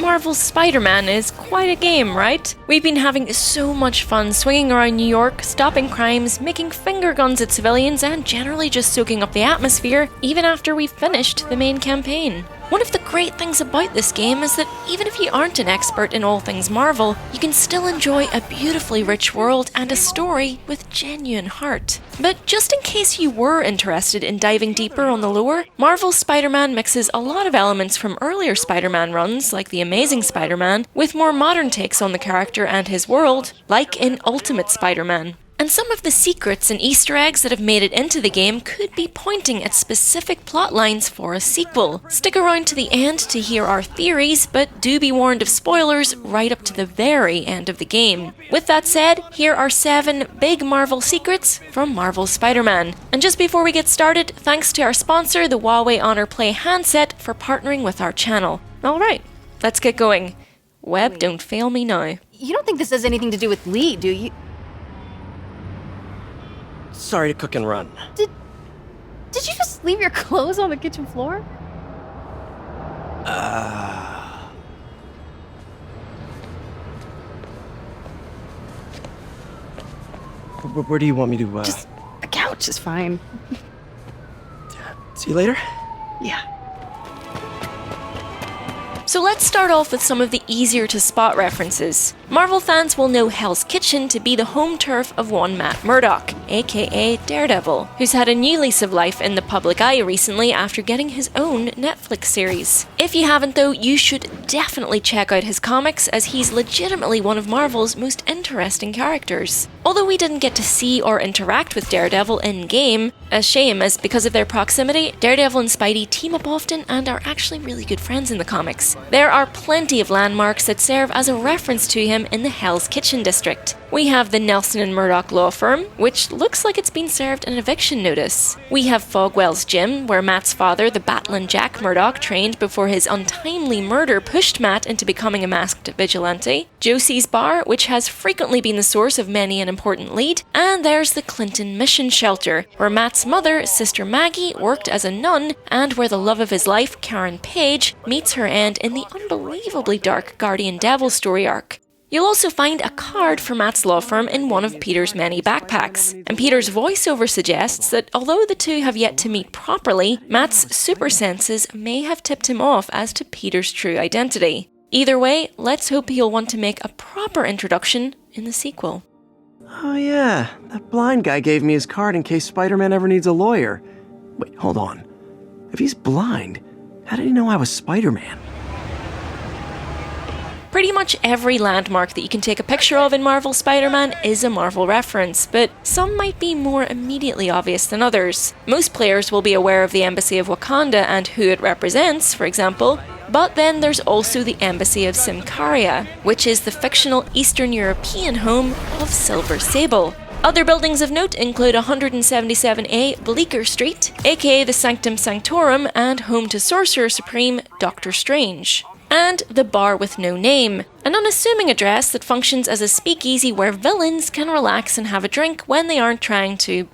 Marvel's Spider-Man is quite a game, right? We've been having so much fun swinging around New York, stopping crimes, making finger guns at civilians, and generally just soaking up the atmosphere, even after we've finished the main campaign. One of the great things about this game is that even if you aren't an expert in all things Marvel, you can still enjoy a beautifully rich world and a story with genuine heart. But just in case you were interested in diving deeper on the lore, Marvel's Spider-Man mixes a lot of elements from earlier Spider-Man runs, like The Amazing Spider-Man, with more modern takes on the character and his world, like in Ultimate Spider-Man. And some of the secrets and Easter eggs that have made it into the game could be pointing at specific plot lines for a sequel. Stick around to the end to hear our theories, but do be warned of spoilers right up to the very end of the game. With that said, here are 7 big Marvel secrets from Marvel's Spider-Man. And just before we get started, thanks to our sponsor, the Huawei Honor Play handset, for partnering with our channel. Alright, let's get going. Web, don't fail me now. You don't think this has anything to do with Lee, do you? Sorry to cook and run. Did you just leave your clothes on the kitchen floor? Where do you want me to, Just the couch is fine. See you later? Yeah. So let's start off with some of the easier to spot references. Marvel fans will know Hell's Kitchen to be the home turf of one Matt Murdock, aka Daredevil, who's had a new lease of life in the public eye recently after getting his own Netflix series. If you haven't though, you should definitely check out his comics, as he's legitimately one of Marvel's most interesting characters. Although we didn't get to see or interact with Daredevil in-game, a shame, as because of their proximity, Daredevil and Spidey team up often and are actually really good friends in the comics. There are plenty of landmarks that serve as a reference to him in the Hell's Kitchen district. We have the Nelson and Murdoch law firm, which looks like it's been served an eviction notice. We have Fogwell's gym, where Matt's father, the Battling Jack Murdoch, trained before his untimely murder pushed Matt into becoming a masked vigilante. Josie's bar, which has frequently been the source of many an important lead. And there's the Clinton Mission Shelter, where Matt's mother, Sister Maggie, worked as a nun, and where the love of his life, Karen Page, meets her end in the unbelievably dark Guardian Devil story arc. You'll also find a card for Matt's law firm in one of Peter's many backpacks, and Peter's voiceover suggests that although the two have yet to meet properly, Matt's super senses may have tipped him off as to Peter's true identity. Either way, let's hope he'll want to make a proper introduction in the sequel. Oh yeah, that blind guy gave me his card in case Spider-Man ever needs a lawyer. Wait, hold on. If he's blind, how did he know I was Spider-Man? Pretty much every landmark that you can take a picture of in Marvel Spider-Man is a Marvel reference, but some might be more immediately obvious than others. Most players will be aware of the Embassy of Wakanda and who it represents, for example, but then there's also the Embassy of Symkaria, which is the fictional Eastern European home of Silver Sable. Other buildings of note include 177A Bleecker Street, aka the Sanctum Sanctorum and home to Sorcerer Supreme Doctor Strange. And the Bar with No Name, an unassuming address that functions as a speakeasy where villains can relax and have a drink when they aren't trying to,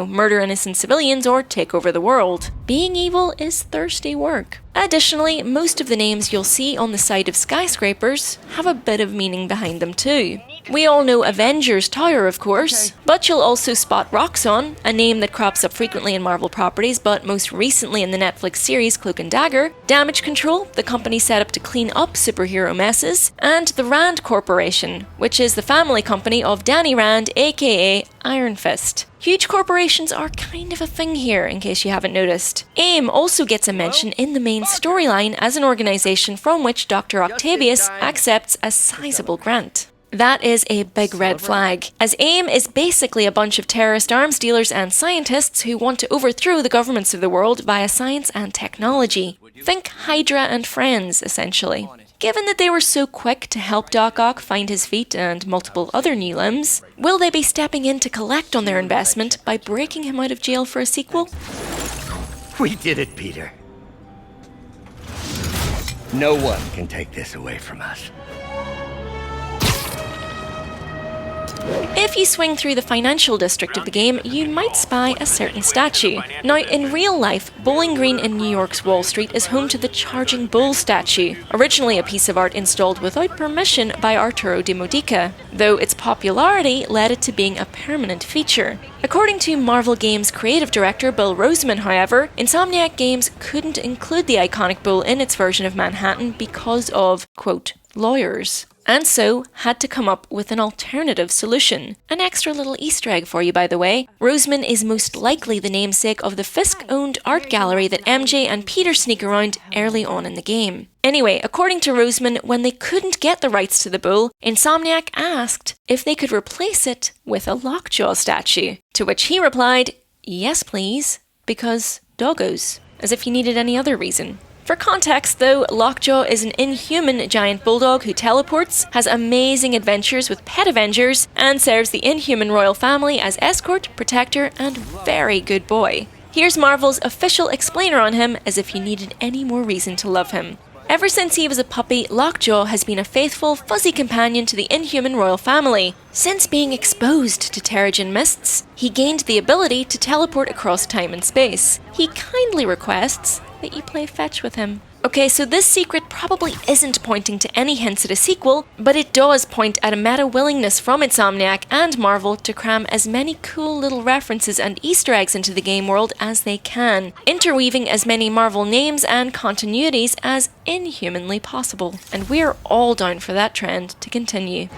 murder innocent civilians or take over the world. Being evil is thirsty work. Additionally, most of the names you'll see on the side of skyscrapers have a bit of meaning behind them too. We all know Avengers Tower, of course, but you'll also spot Roxxon, a name that crops up frequently in Marvel properties, but most recently in the Netflix series Cloak and Dagger, Damage Control, the company set up to clean up superhero messes, and the Rand Corporation, which is the family company of Danny Rand, aka Iron Fist. Huge corporations are kind of a thing here, in case you haven't noticed. AIM also gets a mention in the main storyline as an organisation from which Dr. Octavius accepts a sizable grant. That is a big red flag, as AIM is basically a bunch of terrorist arms dealers and scientists who want to overthrow the governments of the world via science and technology. Think Hydra and Friends, essentially. Given that they were so quick to help Doc Ock find his feet and multiple other new limbs, will they be stepping in to collect on their investment by breaking him out of jail for a sequel? We did it, Peter. No one can take this away from us. If you swing through the financial district of the game, you might spy a certain statue. Now, in real life, Bowling Green in New York's Wall Street is home to the Charging Bull statue, originally a piece of art installed without permission by Arturo de Modica, though its popularity led it to being a permanent feature. According to Marvel Games creative director Bill Roseman, however, Insomniac Games couldn't include the iconic bull in its version of Manhattan because of, quote, lawyers, and so had to come up with an alternative solution. An extra little Easter egg for you, by the way. Roseman is most likely the namesake of the Fisk-owned art gallery that MJ and Peter sneak around early on in the game. Anyway, according to Roseman, when they couldn't get the rights to the bull, Insomniac asked if they could replace it with a Lockjaw statue, to which he replied, yes please, because doggos, as if he needed any other reason. For context though, Lockjaw is an inhuman giant bulldog who teleports, has amazing adventures with pet Avengers, and serves the Inhuman royal family as escort, protector, and very good boy. Here's Marvel's official explainer on him, as if you needed any more reason to love him. Ever since he was a puppy, Lockjaw has been a faithful, fuzzy companion to the Inhuman royal family. Since being exposed to Terrigen mists, he gained the ability to teleport across time and space. He kindly requests that you play fetch with him. Okay, so this secret probably isn't pointing to any hints at a sequel, but it does point at a meta willingness from Insomniac and Marvel to cram as many cool little references and Easter eggs into the game world as they can, interweaving as many Marvel names and continuities as inhumanly possible. And we're all down for that trend to continue.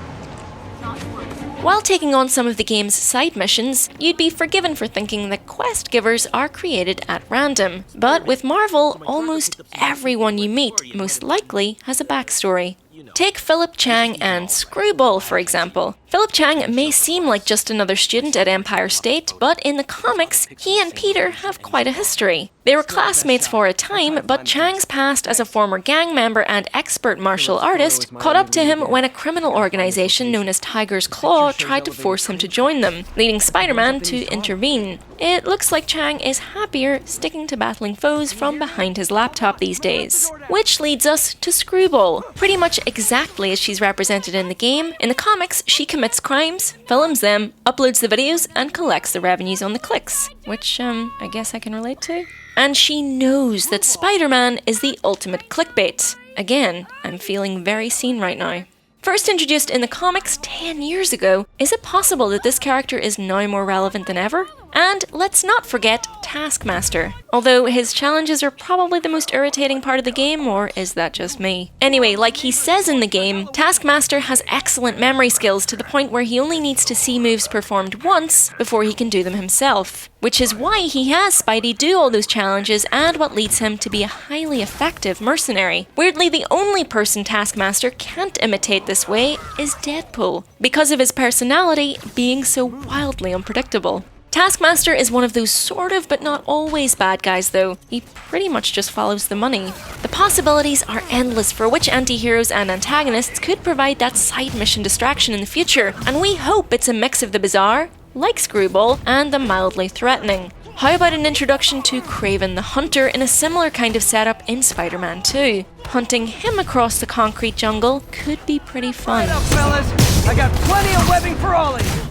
While taking on some of the game's side missions, you'd be forgiven for thinking that quest givers are created at random. But with Marvel, almost everyone you meet most likely has a backstory. Take Philip Chang and Screwball, for example. Philip Chang may seem like just another student at Empire State, but in the comics, he and Peter have quite a history. They were classmates for a time, but Chang's past as a former gang member and expert martial artist caught up to him when a criminal organization known as Tiger's Claw tried to force him to join them, leading Spider-Man to intervene. It looks like Chang is happier sticking to battling foes from behind his laptop these days. Which leads us to Screwball, pretty much exactly as she's represented in the game. In the comics, she commits crimes, films them, uploads the videos, and collects the revenues on the clicks, which I guess I can relate to. And she knows that Spider-Man is the ultimate clickbait. Again, I'm feeling very seen right now. First introduced in the comics 10 years ago, is it possible that this character is now more relevant than ever? And let's not forget Taskmaster. Although his challenges are probably the most irritating part of the game, or is that just me? Anyway, like he says in the game, Taskmaster has excellent memory skills to the point where he only needs to see moves performed once before he can do them himself. Which is why he has Spidey do all those challenges and what leads him to be a highly effective mercenary. Weirdly, the only person Taskmaster can't imitate this way is Deadpool, because of his personality being so wildly unpredictable. Taskmaster is one of those sort of but not always bad guys though. He pretty much just follows the money. The possibilities are endless for which anti-heroes and antagonists could provide that side mission distraction in the future, and we hope it's a mix of the bizarre, like Screwball, and the mildly threatening. How about an introduction to Kraven the Hunter in a similar kind of setup in Spider-Man 2? Hunting him across the concrete jungle could be pretty fun. Right up, fellas. I got plenty of webbing for all of you.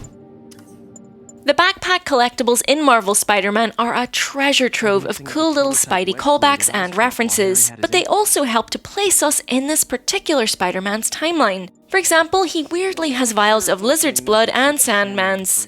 The backpack collectibles in Marvel Spider-Man are a treasure trove of cool little Spidey callbacks and references, but they also help to place us in this particular Spider-Man's timeline. For example, he weirdly has vials of Lizard's blood and Sandman's,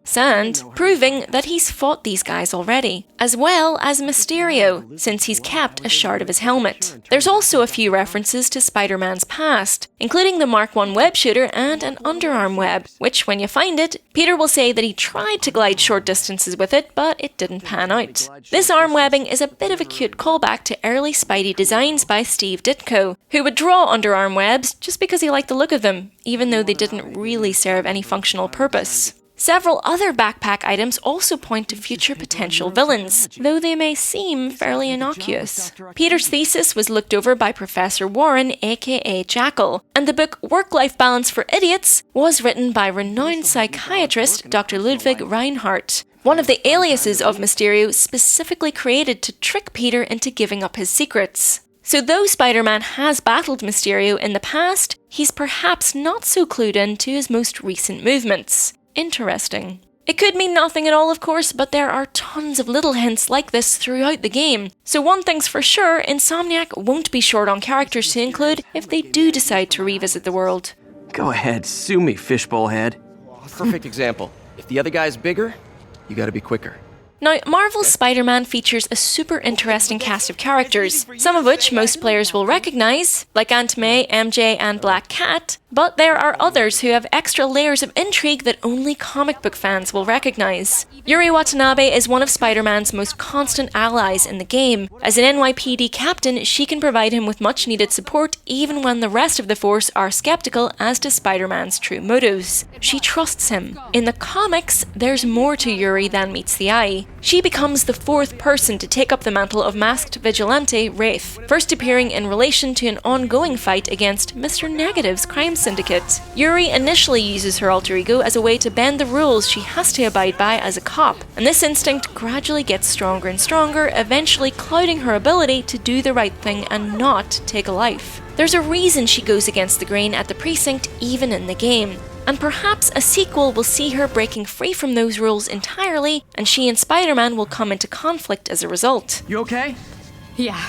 sand, proving that he's fought these guys already, as well as Mysterio, since he's kept a shard of his helmet. There's also a few references to Spider-Man's past, including the Mark I web shooter and an underarm web, which when you find it, Peter will say that he tried to glide short distances with it, but it didn't pan out. This arm webbing is a bit of a cute callback to early Spidey designs by Steve Ditko, who would draw underarm webs just because he liked the look of them, even though they didn't really serve any functional purpose. Several other backpack items also point to future potential villains, though they may seem fairly innocuous. Peter's thesis was looked over by Professor Warren, aka Jackal, and the book Work-Life Balance for Idiots was written by renowned psychiatrist Dr. Ludwig Reinhardt, one of the aliases of Mysterio specifically created to trick Peter into giving up his secrets. So though Spider-Man has battled Mysterio in the past, he's perhaps not so clued in to his most recent movements. Interesting. It could mean nothing at all, of course, but there are tons of little hints like this throughout the game. So one thing's for sure, Insomniac won't be short on characters to include if they do decide to revisit the world. Go ahead, sue me, fishbowl head. Perfect example. If the other guy's bigger, you gotta be quicker. Now, Marvel's Spider-Man features a super interesting cast of characters, some of which most players will recognise, like Aunt May, MJ and Black Cat, but there are others who have extra layers of intrigue that only comic book fans will recognise. Yuri Watanabe is one of Spider-Man's most constant allies in the game. As an NYPD captain, she can provide him with much needed support even when the rest of the force are skeptical as to Spider-Man's true motives. She trusts him. In the comics, there's more to Yuri than meets the eye. She becomes the fourth person to take up the mantle of masked vigilante Wraith, first appearing in relation to an ongoing fight against Mr. Negative's crime syndicate. Yuri initially uses her alter ego as a way to bend the rules she has to abide by as a cop, and this instinct gradually gets stronger and stronger, eventually clouding her ability to do the right thing and not take a life. There's a reason she goes against the grain at the precinct even in the game. And perhaps a sequel will see her breaking free from those rules entirely, and she and Spider-Man will come into conflict as a result. You okay? Yeah.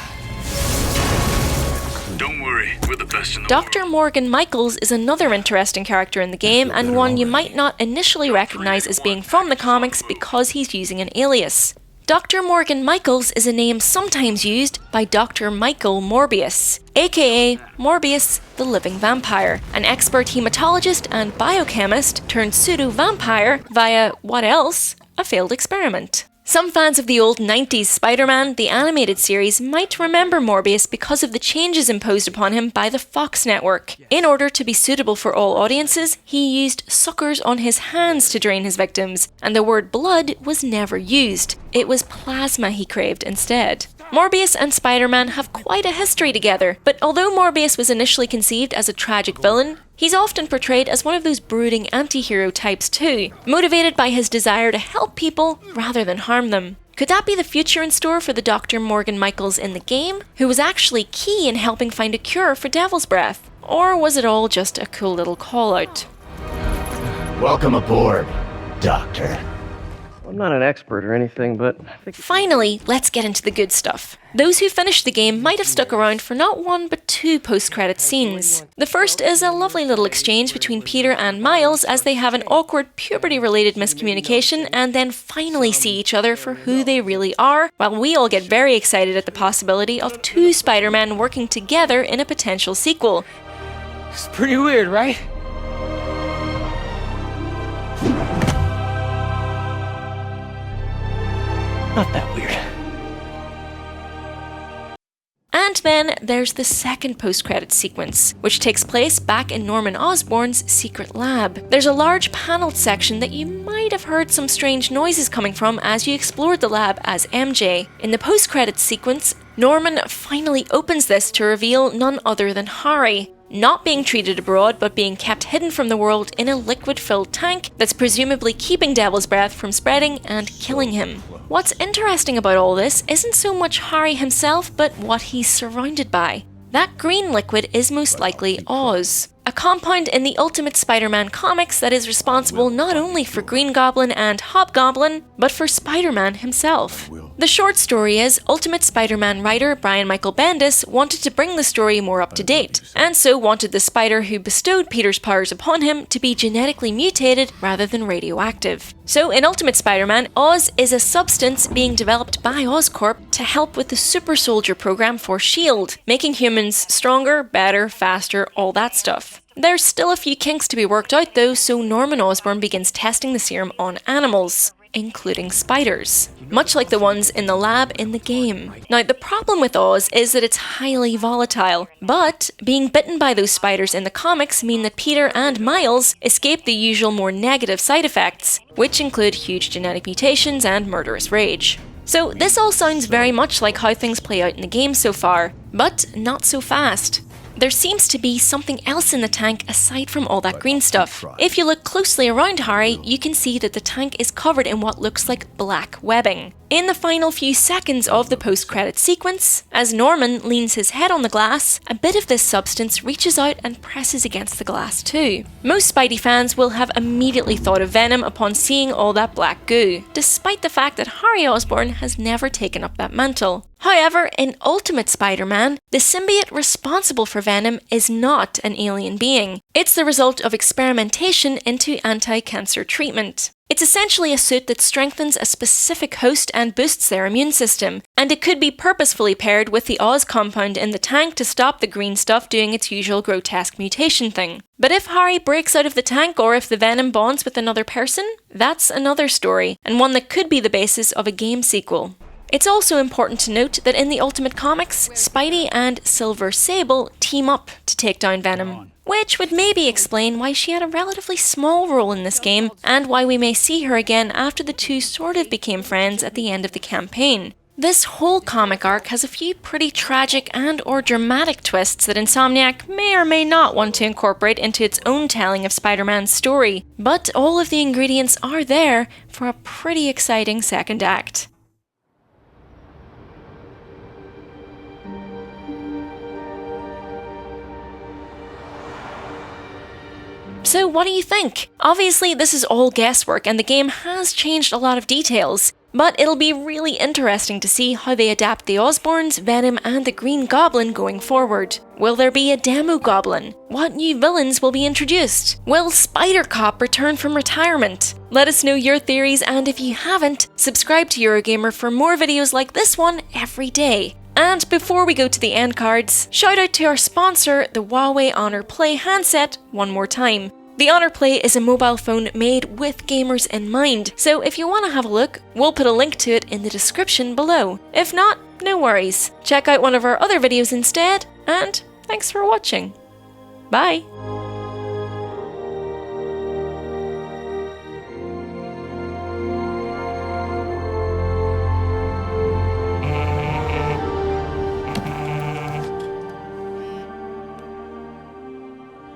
Don't worry, we're the best in the Dr. Morgan Michaels is another interesting character in the game, and one you might not initially recognize as being from the comics because he's using an alias. Dr. Morgan Michaels is a name sometimes used by Dr. Michael Morbius, aka Morbius the Living Vampire, an expert hematologist and biochemist turned pseudo-vampire via, what else? A failed experiment. Some fans of the old 90s Spider-Man, the animated series, might remember Morbius because of the changes imposed upon him by the Fox network. In order to be suitable for all audiences, he used suckers on his hands to drain his victims, and the word blood was never used. It was plasma he craved instead. Morbius and Spider-Man have quite a history together, but although Morbius was initially conceived as a tragic villain, he's often portrayed as one of those brooding anti-hero types too, motivated by his desire to help people rather than harm them. Could that be the future in store for the Dr. Morgan Michaels in the game, who was actually key in helping find a cure for Devil's Breath? Or was it all just a cool little call-out? Welcome aboard, Doctor. I'm not an expert or anything, but I think... Finally, let's get into the good stuff. Those who finished the game might have stuck around for not one but two post-credit scenes. The first is a lovely little exchange between Peter and Miles as they have an awkward puberty-related miscommunication and then finally see each other for who they really are, while we all get very excited at the possibility of two Spider-Men working together in a potential sequel. It's pretty weird, right? Not that weird. And then there's the second post-credits sequence, which takes place back in Norman Osborn's secret lab. There's a large panelled section that you might have heard some strange noises coming from as you explored the lab as MJ. In the post-credits sequence, Norman finally opens this to reveal none other than Harry, not being treated abroad but being kept hidden from the world in a liquid-filled tank that's presumably keeping Devil's Breath from spreading and killing him. What's interesting about all this isn't so much Harry himself, but what he's surrounded by. That green liquid is most likely Oz, a compound in the Ultimate Spider-Man comics that is responsible not only for Green Goblin and Hobgoblin, but for Spider-Man himself. The short story is, Ultimate Spider-Man writer Brian Michael Bendis wanted to bring the story more up to date, and so wanted the spider who bestowed Peter's powers upon him to be genetically mutated rather than radioactive. So in Ultimate Spider-Man, Oz is a substance being developed by Oscorp to help with the super soldier program for S.H.I.E.L.D., making humans stronger, better, faster, all that stuff. There's still a few kinks to be worked out though, so Norman Osborn begins testing the serum on animals, including spiders, much like the ones in the lab in the game. Now, the problem with Oz is that it's highly volatile, but being bitten by those spiders in the comics mean that Peter and Miles escape the usual more negative side effects, which include huge genetic mutations and murderous rage. So this all sounds very much like how things play out in the game so far, but not so fast. there seems to be something else in the tank aside from all that green stuff. If you look closely around Harry, you can see that the tank is covered in what looks like black webbing. In the final few seconds of the post-credit sequence, as Norman leans his head on the glass, a bit of this substance reaches out and presses against the glass too. Most Spidey fans will have immediately thought of Venom upon seeing all that black goo, despite the fact that Harry Osborn has never taken up that mantle. However, in Ultimate Spider-Man, the symbiote responsible for Venom is not an alien being. It's the result of experimentation into anti-cancer treatment. It's essentially a suit that strengthens a specific host and boosts their immune system, and it could be purposefully paired with the Oz compound in the tank to stop the green stuff doing its usual grotesque mutation thing. But if Harry breaks out of the tank or if the Venom bonds with another person, that's another story, and one that could be the basis of a game sequel. It's also important to note that in the Ultimate Comics, Spidey and Silver Sable team up to take down Venom, which would maybe explain why she had a relatively small role in this game and why we may see her again after the two sort of became friends at the end of the campaign. This whole comic arc has a few pretty tragic and or dramatic twists that Insomniac may or may not want to incorporate into its own telling of Spider-Man's story, but all of the ingredients are there for a pretty exciting second act. So what do you think? Obviously this is all guesswork and the game has changed a lot of details, but it'll be really interesting to see how they adapt the Osborns, Venom and the Green Goblin going forward. Will there be a demo Goblin? What new villains will be introduced? Will Spider-Cop return from retirement? Let us know your theories, and if you haven't, subscribe to Eurogamer for more videos like this one every day. And before we go to the end cards, shout out to our sponsor, the Huawei Honor Play handset, one more time. The Honor Play is a mobile phone made with gamers in mind, so if you want to have a look, we'll put a link to it in the description below. If not, no worries. Check out one of our other videos instead, and thanks for watching. Bye!